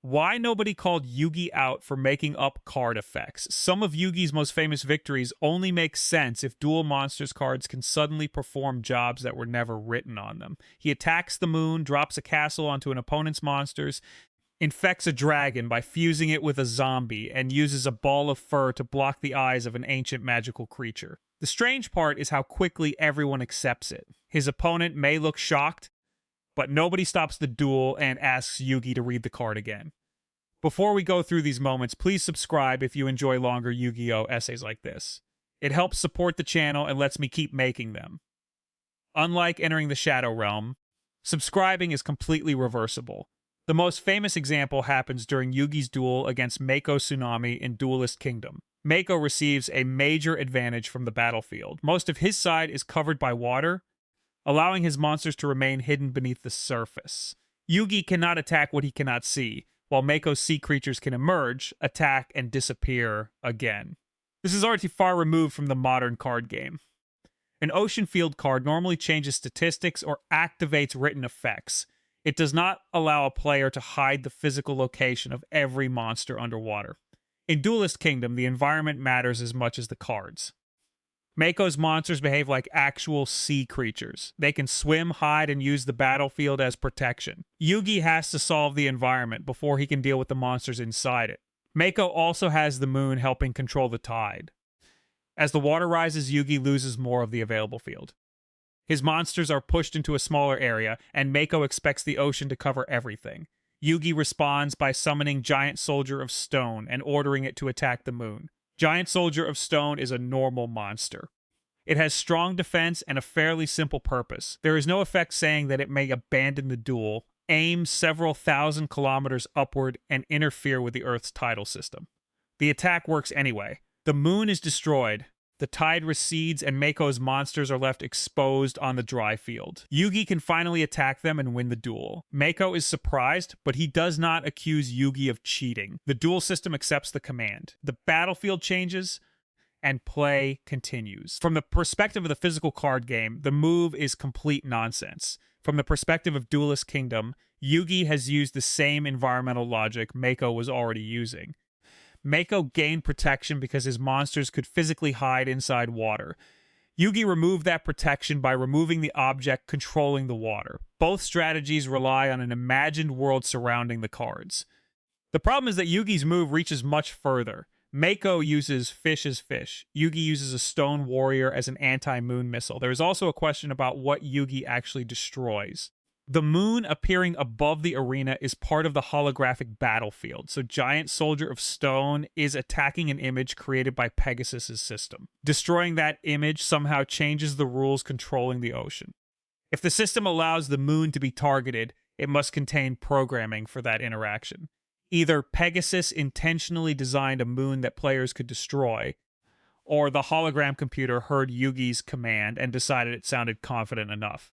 Why nobody called Yugi out for making up card effects? Some of Yugi's most famous victories only make sense if Duel Monsters cards can suddenly perform jobs that were never written on them. He attacks the moon, drops a castle onto an opponent's monsters, infects a dragon by fusing it with a zombie, and uses a ball of fur to block the eyes of an ancient magical creature. The strange part is how quickly everyone accepts it. His opponent may look shocked, but nobody stops the duel and asks Yugi to read the card again. Before we go through these moments, please subscribe if you enjoy longer Yu-Gi-Oh! Essays like this. It helps support the channel and lets me keep making them. Unlike entering the Shadow Realm, subscribing is completely reversible. The most famous example happens during Yugi's duel against Mako Tsunami in Duelist Kingdom. Mako receives a major advantage from the battlefield. Most of his side is covered by water, allowing his monsters to remain hidden beneath the surface. Yugi cannot attack what he cannot see, while Mako's sea creatures can emerge, attack, and disappear again. This is already far removed from the modern card game. An Ocean Field card normally changes statistics or activates written effects. It does not allow a player to hide the physical location of every monster underwater. In Duelist Kingdom, the environment matters as much as the cards. Mako's monsters behave like actual sea creatures. They can swim, hide, and use the battlefield as protection. Yugi has to solve the environment before he can deal with the monsters inside it. Mako also has the moon helping control the tide. As the water rises, Yugi loses more of the available field. His monsters are pushed into a smaller area, and Mako expects the ocean to cover everything. Yugi responds by summoning Giant Soldier of Stone and ordering it to attack the moon. Giant Soldier of Stone is a normal monster. It has strong defense and a fairly simple purpose. There is no effect saying that it may abandon the duel, aim several thousand kilometers upward, and interfere with the Earth's tidal system. The attack works anyway. The moon is destroyed, the tide recedes, and Mako's monsters are left exposed on the dry field. Yugi can finally attack them and win the duel. Mako is surprised, but he does not accuse Yugi of cheating. The duel system accepts the command. The battlefield changes, and play continues. From the perspective of the physical card game, the move is complete nonsense. From the perspective of Duelist Kingdom, Yugi has used the same environmental logic Mako was already using. Mako gained protection because his monsters could physically hide inside water. Yugi removed that protection by removing the object controlling the water. Both strategies rely on an imagined world surrounding the cards. The problem is that Yugi's move reaches much further. Mako uses fish as fish. Yugi uses a stone warrior as an anti-moon missile. There is also a question about what Yugi actually destroys. The moon appearing above the arena is part of the holographic battlefield, so Giant Soldier of Stone is attacking an image created by Pegasus's system. Destroying that image somehow changes the rules controlling the ocean. If the system allows the moon to be targeted, it must contain programming for that interaction. Either Pegasus intentionally designed a moon that players could destroy, or the hologram computer heard Yugi's command and decided it sounded confident enough.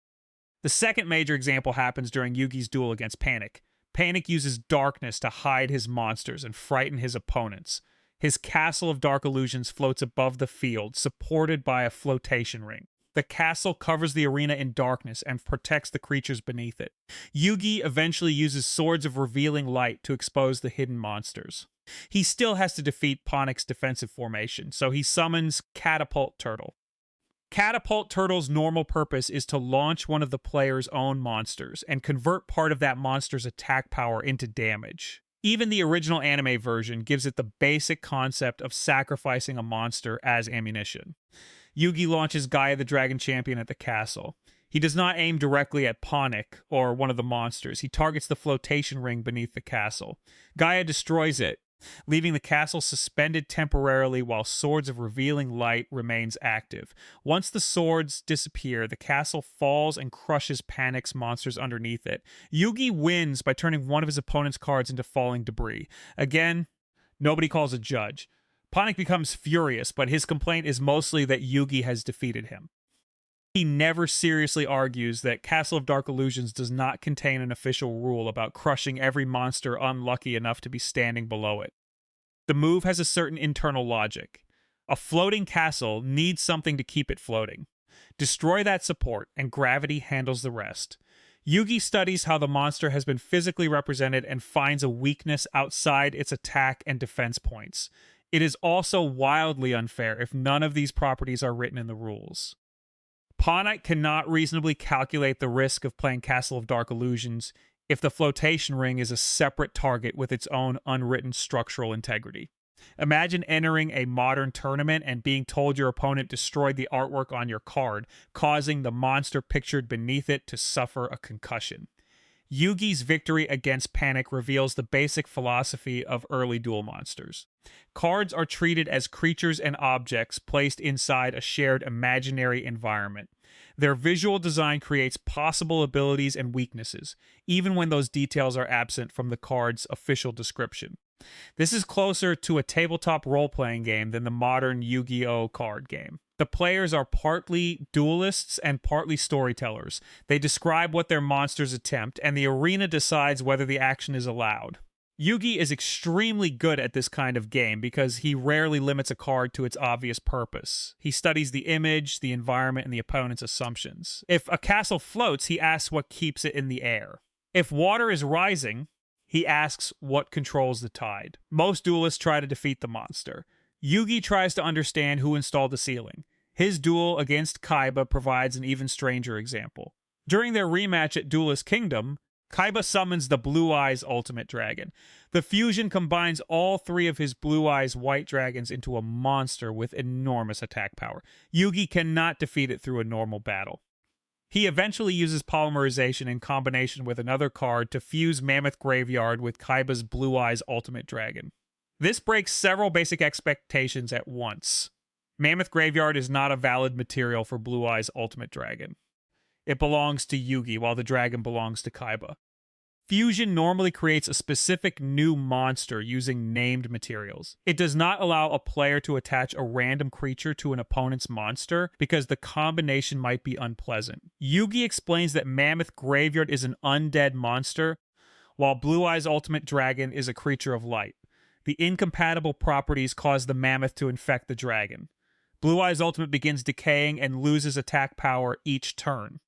The second major example happens during Yugi's duel against Panic. Panic uses darkness to hide his monsters and frighten his opponents. His castle of dark illusions floats above the field, supported by a flotation ring. The castle covers the arena in darkness and protects the creatures beneath it. Yugi eventually uses Swords of Revealing Light to expose the hidden monsters. He still has to defeat Panic's defensive formation, so he summons Catapult Turtle. Catapult Turtle's normal purpose is to launch one of the player's own monsters and convert part of that monster's attack power into damage. Even the original anime version gives it the basic concept of sacrificing a monster as ammunition. Yugi launches Gaia the Dragon Champion at the castle. He does not aim directly at Panic or one of the monsters. He targets the flotation ring beneath the castle. Gaia destroys it, leaving the castle suspended temporarily while Swords of Revealing Light remains active. Once the swords disappear, the castle falls and crushes Panic's monsters underneath it. Yugi wins by turning one of his opponent's cards into falling debris. Again, nobody calls a judge. Panic becomes furious, but his complaint is mostly that Yugi has defeated him. He never seriously argues that Castle of Dark Illusions does not contain an official rule about crushing every monster unlucky enough to be standing below it. The move has a certain internal logic. A floating castle needs something to keep it floating. Destroy that support, and gravity handles the rest. Yugi studies how the monster has been physically represented and finds a weakness outside its attack and defense points. It is also wildly unfair if none of these properties are written in the rules. Pawn Knight cannot reasonably calculate the risk of playing Castle of Dark Illusions if the flotation ring is a separate target with its own unwritten structural integrity. Imagine entering a modern tournament and being told your opponent destroyed the artwork on your card, causing the monster pictured beneath it to suffer a concussion. Yugi's victory against Panic reveals the basic philosophy of early duel monsters. Cards are treated as creatures and objects placed inside a shared imaginary environment. Their visual design creates possible abilities and weaknesses, even when those details are absent from the card's official description. This is closer to a tabletop role-playing game than the modern Yu-Gi-Oh! Card game. The players are partly duelists and partly storytellers. They describe what their monsters attempt, and the arena decides whether the action is allowed. Yugi is extremely good at this kind of game because he rarely limits a card to its obvious purpose. He studies the image, the environment, and the opponent's assumptions. If a castle floats, he asks what keeps it in the air. If water is rising, he asks what controls the tide. Most duelists try to defeat the monster. Yugi tries to understand who installed the ceiling. His duel against Kaiba provides an even stranger example. During their rematch at Duelist Kingdom, Kaiba summons the Blue Eyes Ultimate Dragon. The fusion combines all three of his Blue Eyes White Dragons into a monster with enormous attack power. Yugi cannot defeat it through a normal battle. He eventually uses polymerization in combination with another card to fuse Mammoth Graveyard with Kaiba's Blue Eyes Ultimate Dragon. This breaks several basic expectations at once. Mammoth Graveyard is not a valid material for Blue Eyes Ultimate Dragon. It belongs to Yugi, while the dragon belongs to Kaiba. Fusion normally creates a specific new monster using named materials. It does not allow a player to attach a random creature to an opponent's monster because the combination might be unpleasant. Yugi explains that Mammoth Graveyard is an undead monster, while Blue Eyes Ultimate Dragon is a creature of light. The incompatible properties cause the mammoth to infect the dragon. Blue Eyes Ultimate begins decaying and loses attack power each turn.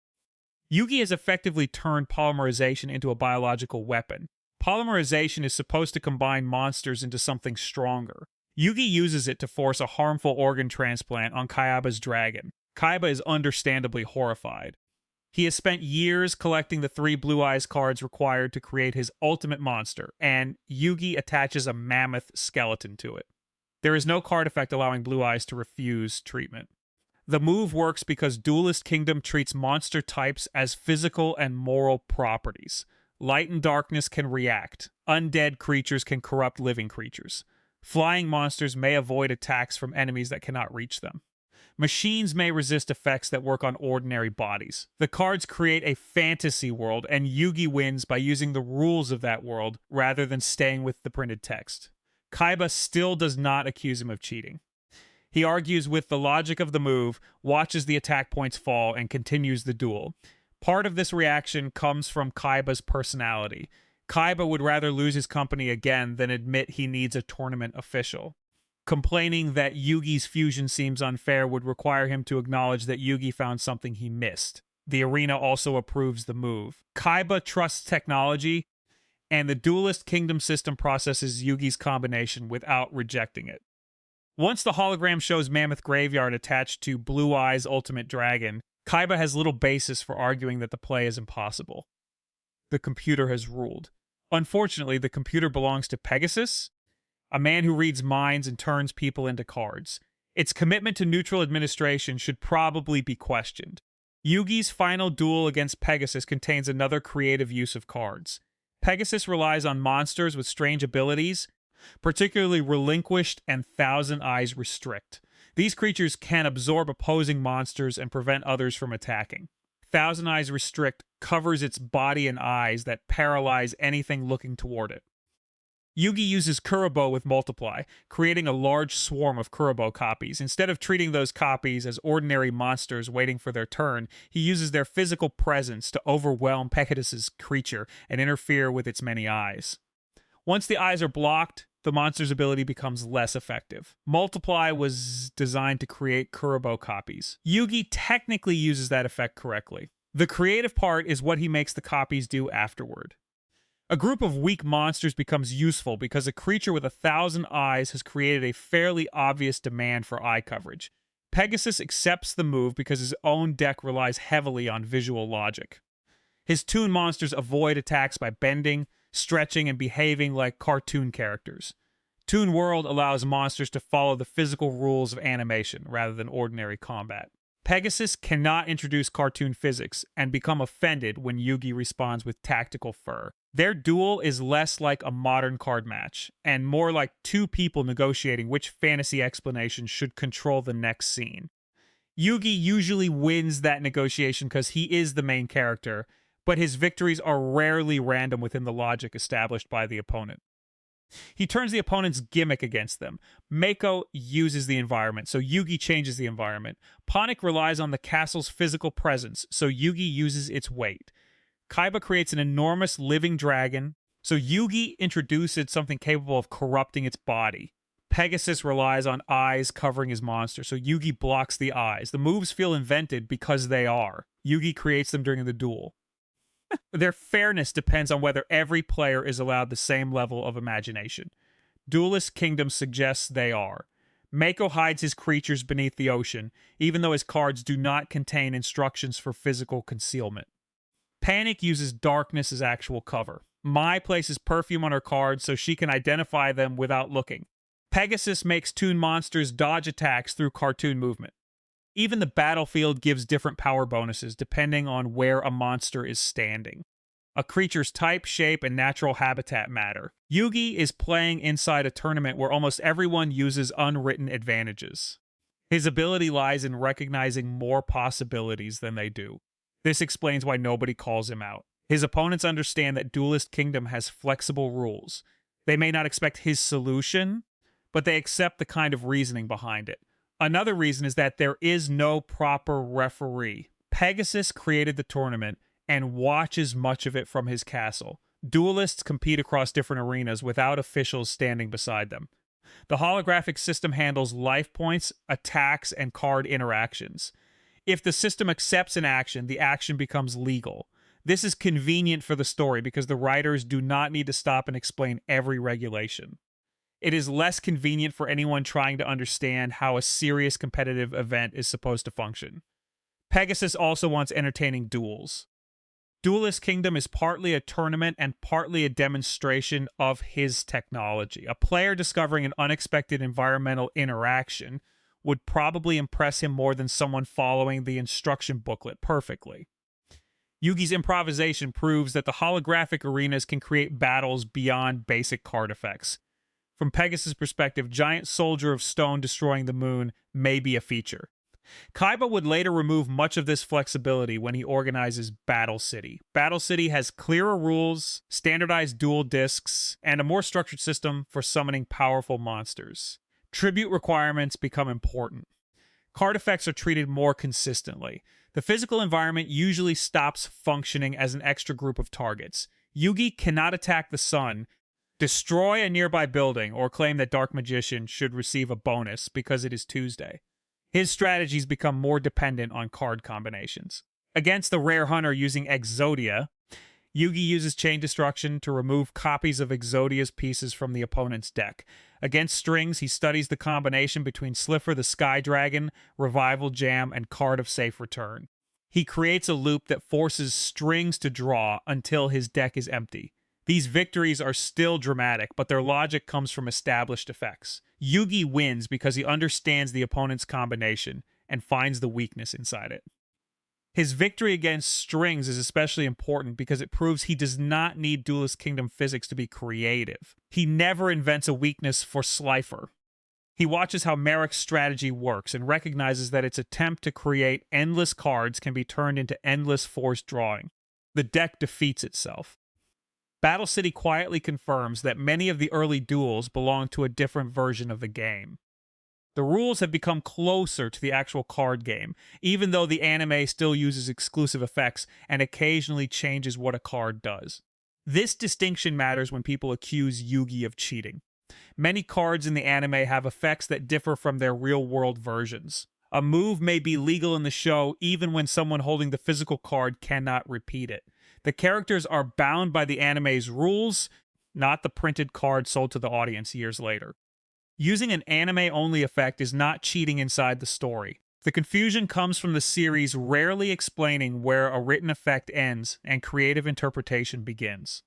Yugi has effectively turned polymerization into a biological weapon. Polymerization is supposed to combine monsters into something stronger. Yugi uses it to force a harmful organ transplant on Kaiba's dragon. Kaiba is understandably horrified. He has spent years collecting the 3 Blue Eyes cards required to create his ultimate monster, and Yugi attaches a mammoth skeleton to it. There is no card effect allowing Blue Eyes to refuse treatment. The move works because Duelist Kingdom treats monster types as physical and moral properties. Light and darkness can react. Undead creatures can corrupt living creatures. Flying monsters may avoid attacks from enemies that cannot reach them. Machines may resist effects that work on ordinary bodies. The cards create a fantasy world, and Yugi wins by using the rules of that world rather than staying with the printed text. Kaiba still does not accuse him of cheating. He argues with the logic of the move, watches the attack points fall, and continues the duel. Part of this reaction comes from Kaiba's personality. Kaiba would rather lose his company again than admit he needs a tournament official. Complaining that Yugi's fusion seems unfair would require him to acknowledge that Yugi found something he missed. The arena also approves the move. Kaiba trusts technology, and the Duelist Kingdom system processes Yugi's combination without rejecting it. Once the hologram shows Mammoth Graveyard attached to Blue Eyes Ultimate Dragon, Kaiba has little basis for arguing that the play is impossible. The computer has ruled. Unfortunately, the computer belongs to Pegasus, a man who reads minds and turns people into cards. Its commitment to neutral administration should probably be questioned. Yugi's final duel against Pegasus contains another creative use of cards. Pegasus relies on monsters with strange abilities, particularly Relinquished and Thousand Eyes Restrict. These creatures can absorb opposing monsters and prevent others from attacking. Thousand Eyes Restrict covers its body and eyes that paralyze anything looking toward it. Yugi uses Kuribo with Multiply, creating a large swarm of Kuribo copies. Instead of treating those copies as ordinary monsters waiting for their turn, he uses their physical presence to overwhelm Pegasus's creature and interfere with its many eyes. Once the eyes are blocked, the monster's ability becomes less effective. Multiply was designed to create Kuribo copies. Yugi technically uses that effect correctly. The creative part is what he makes the copies do afterward. A group of weak monsters becomes useful because a creature with 1,000 eyes has created a fairly obvious demand for eye coverage. Pegasus accepts the move because his own deck relies heavily on visual logic. His toon monsters avoid attacks by bending, stretching, and behaving like cartoon characters. Toon World allows monsters to follow the physical rules of animation rather than ordinary combat. Pegasus cannot introduce cartoon physics and become offended when Yugi responds with tactical fur. Their duel is less like a modern card match, and more like two people negotiating which fantasy explanation should control the next scene. Yugi usually wins that negotiation because he is the main character, but his victories are rarely random within the logic established by the opponent. He turns the opponent's gimmick against them. Mako uses the environment, so Yugi changes the environment. Ponic relies on the castle's physical presence, so Yugi uses its weight. Kaiba creates an enormous living dragon, so Yugi introduces something capable of corrupting its body. Pegasus relies on eyes covering his monster, so Yugi blocks the eyes. The moves feel invented because they are. Yugi creates them during the duel. Their fairness depends on whether every player is allowed the same level of imagination. Duelist Kingdom suggests they are. Mako hides his creatures beneath the ocean, even though his cards do not contain instructions for physical concealment. Panic uses darkness as actual cover. Mai places perfume on her cards so she can identify them without looking. Pegasus makes toon monsters dodge attacks through cartoon movement. Even the battlefield gives different power bonuses depending on where a monster is standing. A creature's type, shape, and natural habitat matter. Yugi is playing inside a tournament where almost everyone uses unwritten advantages. His ability lies in recognizing more possibilities than they do. This explains why nobody calls him out. His opponents understand that Duelist Kingdom has flexible rules. They may not expect his solution, but they accept the kind of reasoning behind it. Another reason is that there is no proper referee. Pegasus created the tournament and watches much of it from his castle. Duelists compete across different arenas without officials standing beside them. The holographic system handles life points, attacks, and card interactions. If the system accepts an action, the action becomes legal. This is convenient for the story because the writers do not need to stop and explain every regulation. It is less convenient for anyone trying to understand how a serious competitive event is supposed to function. Pegasus also wants entertaining duels. Duelist Kingdom is partly a tournament and partly a demonstration of his technology. A player discovering an unexpected environmental interaction would probably impress him more than someone following the instruction booklet perfectly. Yugi's improvisation proves that the holographic arenas can create battles beyond basic card effects. From Pegasus' perspective, giant soldier of stone destroying the moon may be a feature. Kaiba would later remove much of this flexibility when he organizes Battle City. Battle City has clearer rules, standardized duel discs, and a more structured system for summoning powerful monsters. Tribute requirements become important. Card effects are treated more consistently. The physical environment usually stops functioning as an extra group of targets. Yugi cannot attack the sun, destroy a nearby building, or claim that Dark Magician should receive a bonus because it is Tuesday. His strategies become more dependent on card combinations. Against the rare hunter using Exodia, Yugi uses Chain Destruction to remove copies of Exodia's pieces from the opponent's deck. Against strings, he studies the combination between Slipher the Sky Dragon, Revival Jam, and Card of Safe Return. He creates a loop that forces strings to draw until his deck is empty. These victories are still dramatic, but their logic comes from established effects. Yugi wins because he understands the opponent's combination and finds the weakness inside it. His victory against strings is especially important because it proves he does not need Duelist Kingdom physics to be creative. He never invents a weakness for Slifer. He watches how Merrick's strategy works and recognizes that its attempt to create endless cards can be turned into endless forced drawing. The deck defeats itself. Battle City quietly confirms that many of the early duels belong to a different version of the game. The rules have become closer to the actual card game, even though the anime still uses exclusive effects and occasionally changes what a card does. This distinction matters when people accuse Yugi of cheating. Many cards in the anime have effects that differ from their real-world versions. A move may be legal in the show even when someone holding the physical card cannot repeat it. The characters are bound by the anime's rules, not the printed card sold to the audience years later. Using an anime-only effect is not cheating inside the story. The confusion comes from the series rarely explaining where a written effect ends and creative interpretation begins.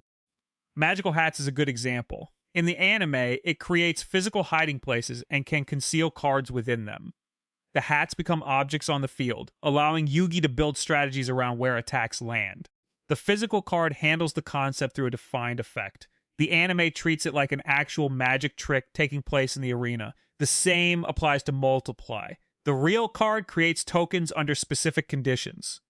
Magical Hats is a good example. In the anime, it creates physical hiding places and can conceal cards within them. The hats become objects on the field, allowing Yugi to build strategies around where attacks land. The physical card handles the concept through a defined effect. The anime treats it like an actual magic trick taking place in the arena. The same applies to Multiply. The real card creates tokens under specific conditions.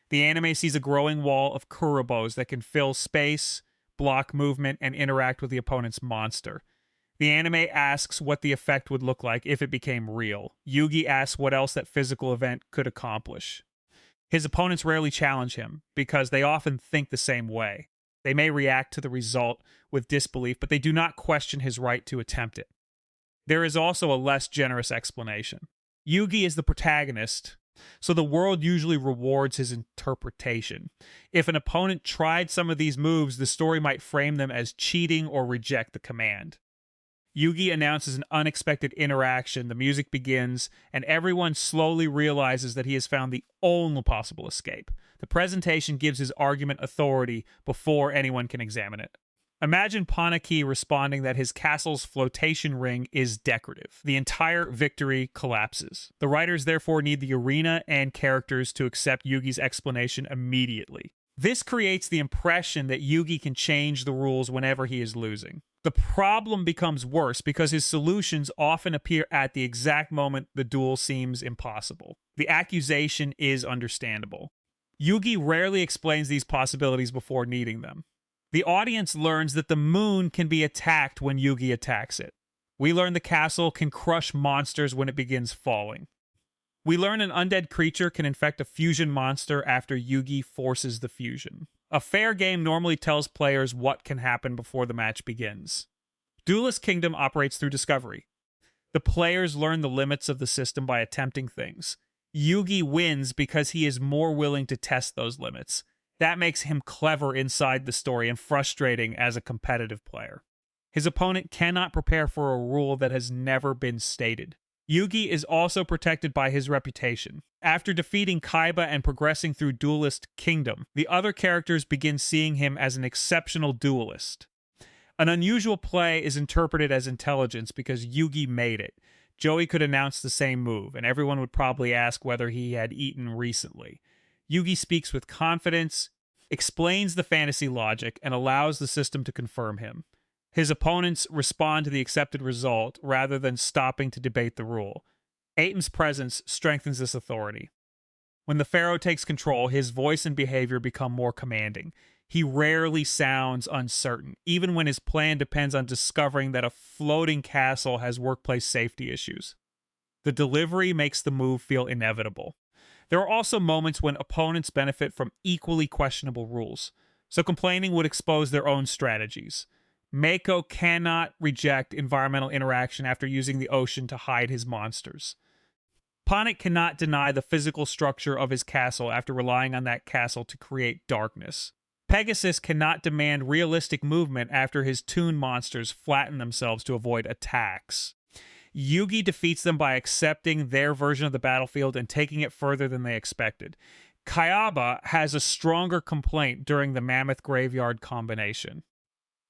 The anime sees a growing wall of Kurobos that can fill space, block movement, and interact with the opponent's monster. The anime asks what the effect would look like if it became real. Yugi asks what else that physical event could accomplish. His opponents rarely challenge him, because they often think the same way. They may react to the result with disbelief, but they do not question his right to attempt it. There is also a less generous explanation. Yugi is the protagonist, so the world usually rewards his interpretation. If an opponent tried some of these moves, the story might frame them as cheating or reject the command. Yugi announces an unexpected interaction, the music begins, and everyone slowly realizes that he has found the only possible escape. The presentation gives his argument authority before anyone can examine it. Imagine Panaki responding that his castle's flotation ring is decorative. The entire victory collapses. The writers therefore need the arena and characters to accept Yugi's explanation immediately. This creates the impression that Yugi can change the rules whenever he is losing. The problem becomes worse because his solutions often appear at the exact moment the duel seems impossible. The accusation is understandable. Yugi rarely explains these possibilities before needing them. The audience learns that the moon can be attacked when Yugi attacks it. We learn the castle can crush monsters when it begins falling. We learn an undead creature can infect a fusion monster after Yugi forces the fusion. A fair game normally tells players what can happen before the match begins. Duelist Kingdom operates through discovery. The players learn the limits of the system by attempting things. Yugi wins because he is more willing to test those limits. That makes him clever inside the story and frustrating as a competitive player. His opponent cannot prepare for a rule that has never been stated. Yugi is also protected by his reputation. After defeating Kaiba and progressing through Duelist Kingdom, the other characters begin seeing him as an exceptional duelist. An unusual play is interpreted as intelligence because Yugi made it. Joey could announce the same move, and everyone would probably ask whether he had eaten recently. Yugi speaks with confidence, explains the fantasy logic, and allows the system to confirm him. His opponents respond to the accepted result rather than stopping to debate the rule. Aiton's presence strengthens this authority. When the Pharaoh takes control, his voice and behavior become more commanding. He rarely sounds uncertain, even when his plan depends on discovering that a floating castle has workplace safety issues. The delivery makes the move feel inevitable. There are also moments when opponents benefit from equally questionable rules, so complaining would expose their own strategies. Mako cannot reject environmental interaction after using the ocean to hide his monsters. Panik cannot deny the physical structure of his castle after relying on that castle to create darkness. Pegasus cannot demand realistic movement after his toon monsters flatten themselves to avoid attacks. Yugi defeats them by accepting their version of the battlefield and taking it further than they expected. Kayaba has a stronger complaint during the Mammoth Graveyard combination.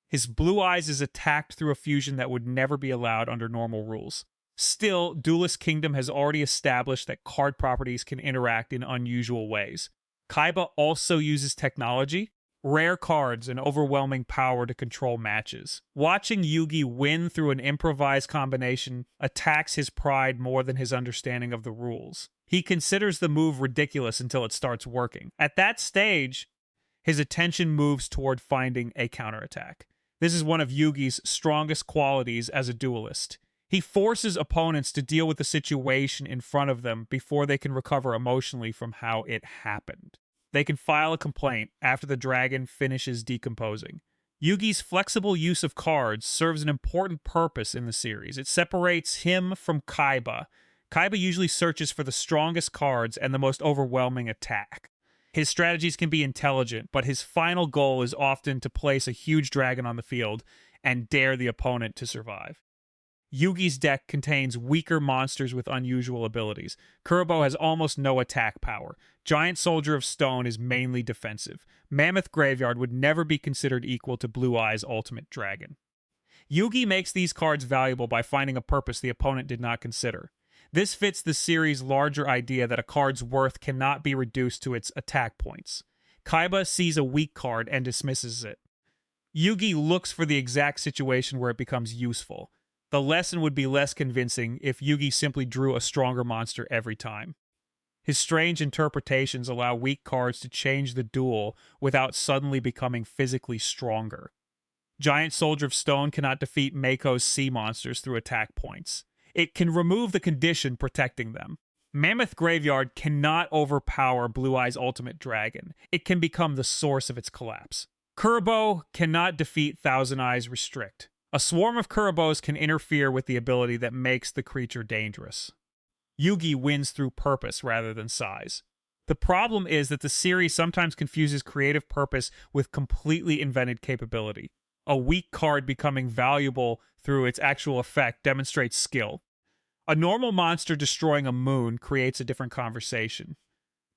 His blue eyes is attacked through a fusion that would never be allowed under normal rules. Still, Duelist Kingdom has already established that card properties can interact in unusual ways. Kaiba also uses technology, rare cards, and overwhelming power to control matches. Watching Yugi win through an improvised combination attacks his pride more than his understanding of the rules. He considers the move ridiculous until it starts working. At that stage, his attention moves toward finding a counterattack. This is one of Yugi's strongest qualities as a duelist. He forces opponents to deal with the situation in front of them before they can recover emotionally from how it happened. They can file a complaint after the dragon finishes decomposing. Yugi's flexible use of cards serves an important purpose in the series. It separates him from Kaiba, Kaiba usually searches for the strongest cards and the most overwhelming attack. His strategies can be intelligent, but his final goal is often to place a huge dragon on the field and dare the opponent to survive. Yugi's deck contains weaker monsters with unusual abilities. Kurobo has almost no attack power. Giant Soldier of Stone is mainly defensive. Mammoth Graveyard would never be considered equal to Blue Eye's Ultimate Dragon. Yugi makes these cards valuable by finding a purpose the opponent did not consider. This fits the series' larger idea that a card's worth cannot be reduced to its attack points. Kaiba sees a weak card and dismisses it. Yugi looks for the exact situation where it becomes useful. The lesson would be less convincing if Yugi simply drew a stronger monster every time. His strange interpretations allow weak cards to change the duel without suddenly becoming physically stronger. Giant Soldier of Stone cannot defeat Mako's sea monsters through attack points. It can remove the condition protecting them. Mammoth Graveyard cannot overpower Blue Eye's Ultimate Dragon. It can become the source of its collapse. Kurobo cannot defeat Thousand Eyes Restrict. A swarm of Kurobos can interfere with the ability that makes the creature dangerous. Yugi wins through purpose rather than size. The problem is that the series sometimes confuses creative purpose with completely invented capability. A weak card becoming valuable through its actual effect demonstrates skill. A normal monster destroying a moon creates a different conversation.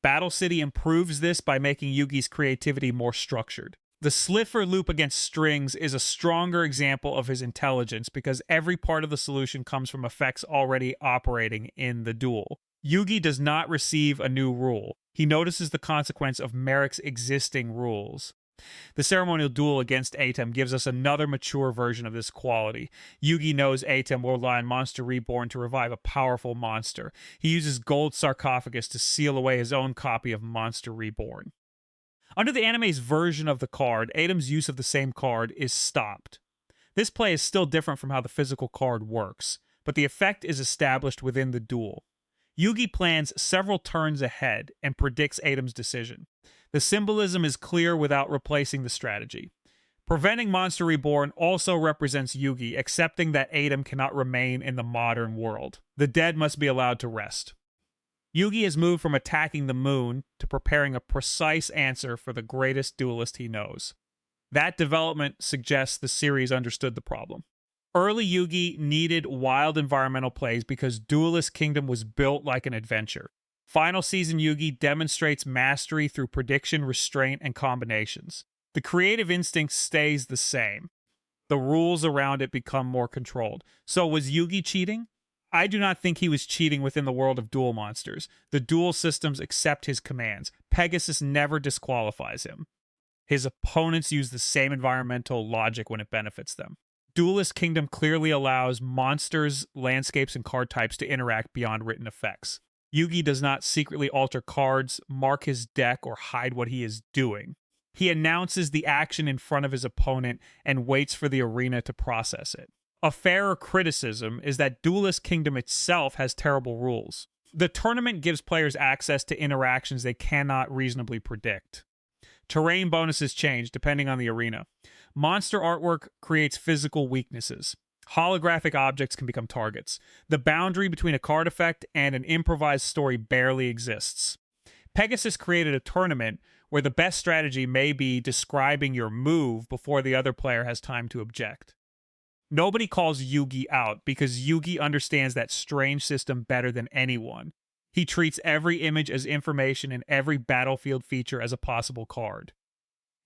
Battle City improves this by making Yugi's creativity more structured. The Slipher loop against strings is a stronger example of his intelligence because every part of the solution comes from effects already operating in the duel. Yugi does not receive a new rule. He notices the consequence of Merrick's existing rules. The ceremonial duel against Atem gives us another mature version of this quality. Yugi knows Atem will rely on Monster Reborn to revive a powerful monster. He uses Gold Sarcophagus to seal away his own copy of Monster Reborn. Under the anime's version of the card, Atem's use of the same card is stopped. This play is still different from how the physical card works, but the effect is established within the duel. Yugi plans several turns ahead and predicts Atem's decision. The symbolism is clear without replacing the strategy. Preventing Monster Reborn also represents Yugi accepting that Atem cannot remain in the modern world. The dead must be allowed to rest. Yugi has moved from attacking the moon to preparing a precise answer for the greatest duelist he knows. That development suggests the series understood the problem. Early Yugi needed wild environmental plays because Duelist Kingdom was built like an adventure. Final season Yugi demonstrates mastery through prediction, restraint, and combinations. The creative instinct stays the same. The rules around it become more controlled. So was Yugi cheating? I do not think he was cheating within the world of duel monsters. The duel systems accept his commands. Pegasus never disqualifies him. His opponents use the same environmental logic when it benefits them. Duelist Kingdom clearly allows monsters, landscapes, and card types to interact beyond written effects. Yugi does not secretly alter cards, mark his deck, or hide what he is doing. He announces the action in front of his opponent and waits for the arena to process it. A fairer criticism is that Duelist Kingdom itself has terrible rules. The tournament gives players access to interactions they cannot reasonably predict. Terrain bonuses change depending on the arena. Monster artwork creates physical weaknesses. Holographic objects can become targets. The boundary between a card effect and an improvised story barely exists. Pegasus created a tournament where the best strategy may be describing your move before the other player has time to object. Nobody calls Yugi out because Yugi understands that strange system better than anyone. He treats every image as information and every battlefield feature as a possible card.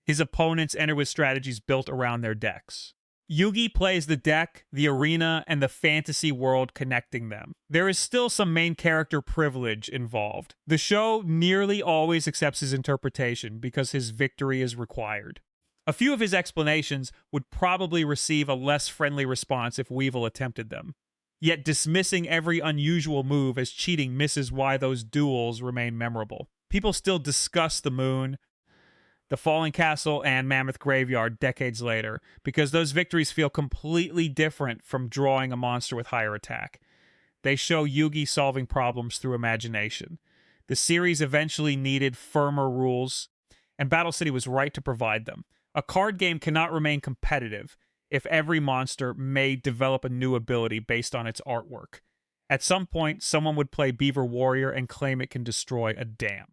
His opponents enter with strategies built around their decks. Yugi plays the deck, the arena, and the fantasy world connecting them. There is still some main character privilege involved. The show nearly always accepts his interpretation because his victory is required. A few of his explanations would probably receive a less friendly response if Weevil attempted them. Yet dismissing every unusual move as cheating misses why those duels remain memorable. People still discuss the moon, the Falling Castle, and Mammoth Graveyard decades later, because those victories feel completely different from drawing a monster with higher attack. They show Yugi solving problems through imagination. The series eventually needed firmer rules, and Battle City was right to provide them. A card game cannot remain competitive if every monster may develop a new ability based on its artwork. At some point, someone would play Beaver Warrior and claim it can destroy a dam.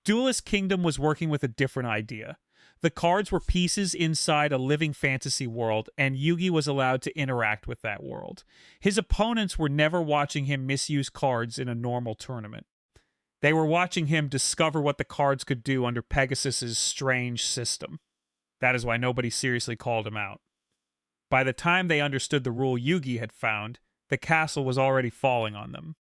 Duelist Kingdom was working with a different idea. The cards were pieces inside a living fantasy world, and Yugi was allowed to interact with that world. His opponents were never watching him misuse cards in a normal tournament. They were watching him discover what the cards could do under Pegasus's strange system. That is why nobody seriously called him out. By the time they understood the rule Yugi had found, the castle was already falling on them.